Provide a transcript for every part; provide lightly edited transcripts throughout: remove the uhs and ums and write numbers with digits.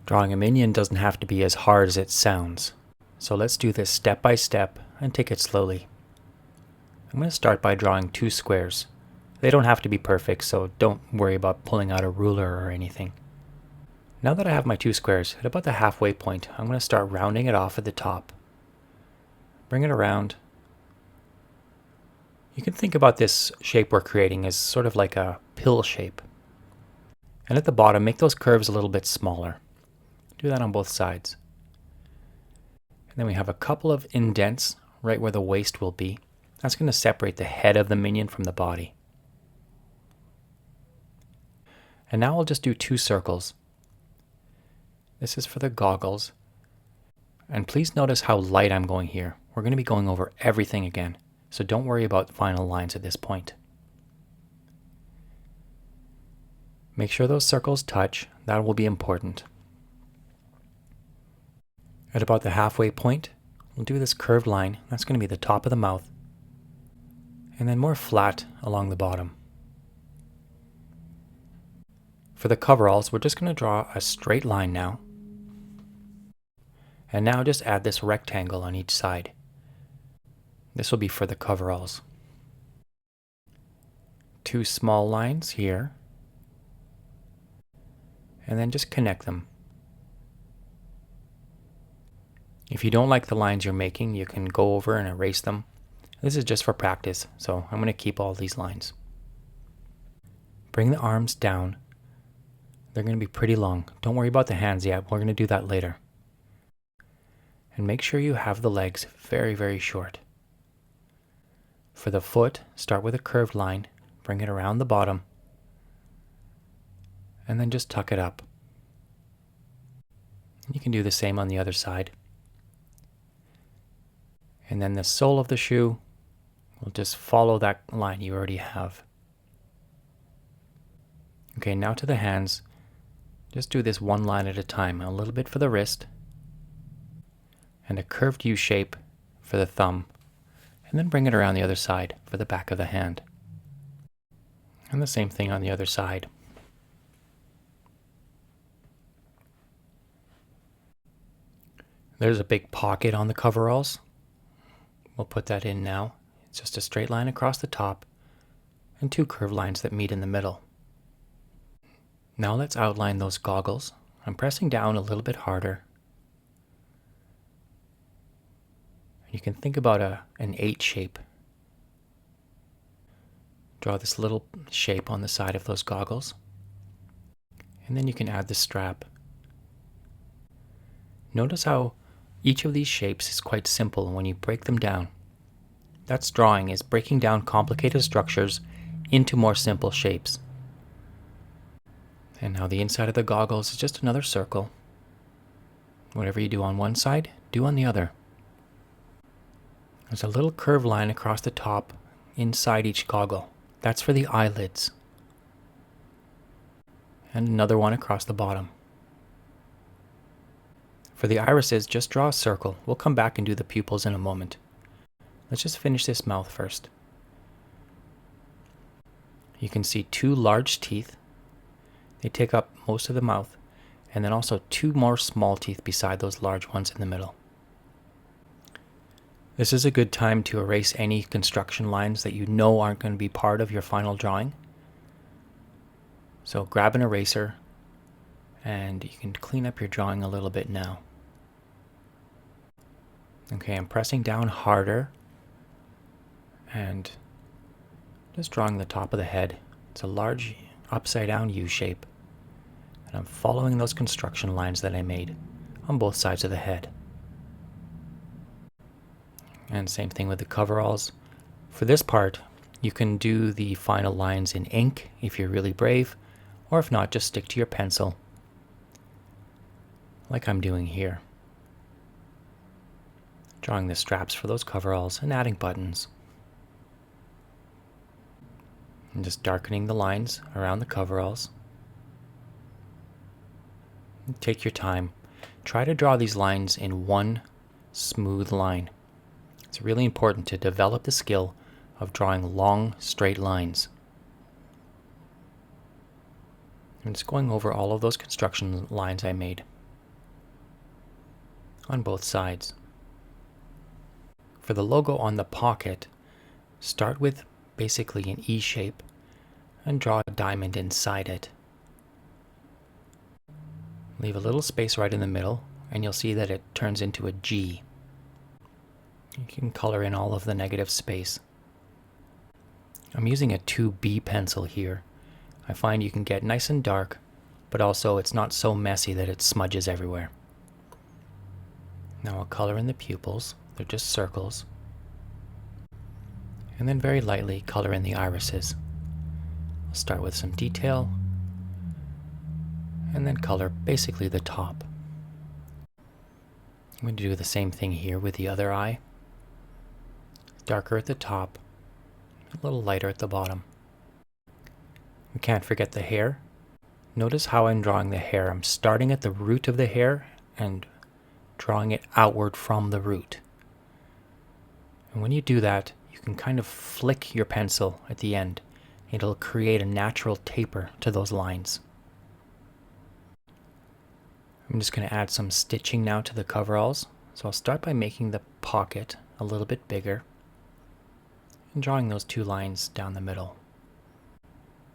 Drawing a minion doesn't have to be as hard as it sounds. So let's do this step by step and take it slowly. I'm going to start by drawing two squares. They don't have to be perfect, so don't worry about pulling out a ruler or anything. Now that I have my two squares, at about the halfway point, I'm going to start rounding it off at the top. Bring it around. You can think about this shape we're creating as sort of like a pill shape. And at the bottom, make those curves a little bit smaller. Do that on both sides. And then we have a couple of indents right where the waist will be. That's going to separate the head of the minion from the body. And now I'll just do two circles. This is for the goggles. And please notice how light I'm going here. We're going to be going over everything again, so don't worry about final lines at this point. Make sure those circles touch. That will be important. At about the halfway point, we'll do this curved line. That's going to be the top of the mouth, and then more flat along the bottom. For the coveralls, we're just going to draw a straight line now. And now just add this rectangle on each side. This will be for the coveralls. Two small lines here. And then just connect them. If you don't like the lines you're making, you can go over and erase them. This is just for practice, so I'm going to keep all these lines. Bring the arms down. They're going to be pretty long. Don't worry about the hands yet. We're going to do that later. And make sure you have the legs very, very short. For the foot, start with a curved line, bring it around the bottom, and then just tuck it up. You can do the same on the other side. And then the sole of the shoe will just follow that line you already have. Okay, now to the hands. Just do this one line at a time, a little bit for the wrist, and a curved U shape for the thumb, and then bring it around the other side for the back of the hand. And the same thing on the other side. There's a big pocket on the coveralls. We'll put that in now. It's just a straight line across the top and two curved lines that meet in the middle. Now let's outline those goggles. I'm pressing down a little bit harder. You can think about an 8 shape. Draw this little shape on the side of those goggles. And then you can add the strap. Notice how each of these shapes is quite simple when you break them down. That's drawing, is breaking down complicated structures into more simple shapes. And now the inside of the goggles is just another circle. Whatever you do on one side, do on the other. There's a little curved line across the top inside each goggle. That's for the eyelids. And another one across the bottom. For the irises, just draw a circle. We'll come back and do the pupils in a moment. Let's just finish this mouth first. You can see two large teeth. They take up most of the mouth, and then also two more small teeth beside those large ones in the middle. This is a good time to erase any construction lines that you know aren't going to be part of your final drawing. So grab an eraser, and you can clean up your drawing a little bit now. Okay, I'm pressing down harder, and just drawing the top of the head. It's a large upside down U shape. And I'm following those construction lines that I made on both sides of the head. And same thing with the coveralls. For this part, you can do the final lines in ink if you're really brave, or if not, just stick to your pencil, like I'm doing here. Drawing the straps for those coveralls and adding buttons. And just darkening the lines around the coveralls. Take your time. Try to draw these lines in one smooth line. It's really important to develop the skill of drawing long, straight lines. I'm just going over all of those construction lines I made. on both sides. For the logo on the pocket, start with basically an E shape and draw a diamond inside it. Leave a little space right in the middle and you'll see that it turns into a G. You can color in all of the negative space. I'm using a 2B pencil here. I find you can get nice and dark, but also it's not so messy that it smudges everywhere. Now I'll color in the pupils. They're just circles. And then very lightly color in the irises. I'll start with some detail and then color basically the top. I'm going to do the same thing here with the other eye. Darker at the top, a little lighter at the bottom. We can't forget the hair. Notice how I'm drawing the hair. I'm starting at the root of the hair and drawing it outward from the root. And when you do that, you can kind of flick your pencil at the end. It'll create a natural taper to those lines. I'm just going to add some stitching now to the coveralls. So I'll start by making the pocket a little bit bigger and drawing those two lines down the middle.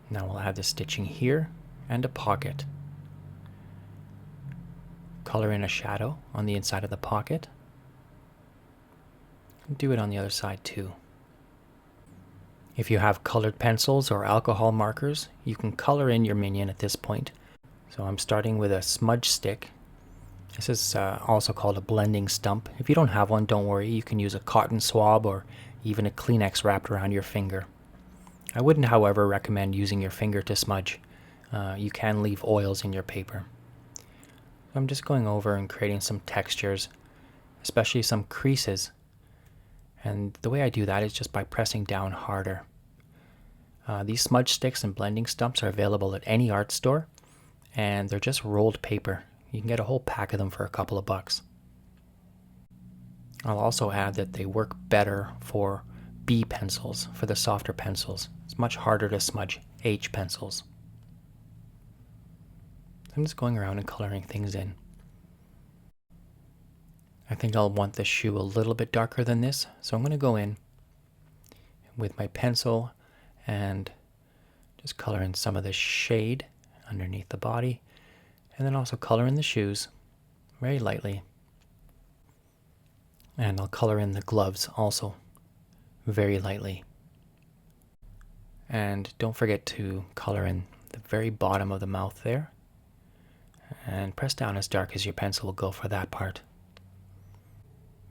Now we'll add the stitching here and a pocket. Color in a shadow on the inside of the pocket. And do it on the other side too. If you have colored pencils or alcohol markers, you can color in your minion at this point. So I'm starting with a smudge stick. This is also called a blending stump. If you don't have one, don't worry. You can use a cotton swab or even a Kleenex wrapped around your finger. I wouldn't, however, recommend using your finger to smudge. You can leave oils in your paper. I'm just going over and creating some textures, especially some creases. And the way I do that is just by pressing down harder. These smudge sticks and blending stumps are available at any art store, and they're just rolled paper. You can get a whole pack of them for a couple of bucks. I'll also add that they work better for B pencils, for the softer pencils. It's much harder to smudge H pencils. I'm just going around and coloring things in. I think I'll want the shoe a little bit darker than this, so I'm going to go in with my pencil and just color in some of the shade underneath the body, and then also color in the shoes very lightly. And I'll color in the gloves also very lightly. And don't forget to color in the very bottom of the mouth there, and press down as dark as your pencil will go for that part.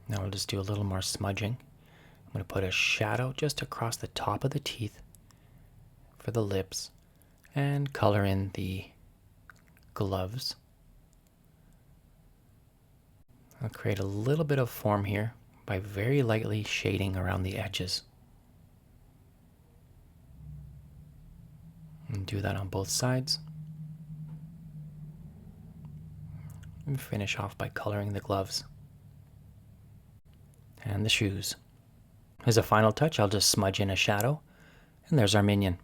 Now we'll just do a little more smudging. I'm going to put a shadow just across the top of the teeth for the lips and color in the gloves. I'll create a little bit of form here by very lightly shading around the edges. And do that on both sides. And finish off by coloring the gloves and the shoes. As a final touch, I'll just smudge in a shadow, and there's our minion.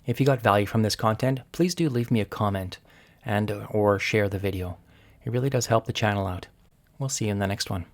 If you got value from this content, please do leave me a comment and or share the video. It really does help the channel out. We'll see you in the next one.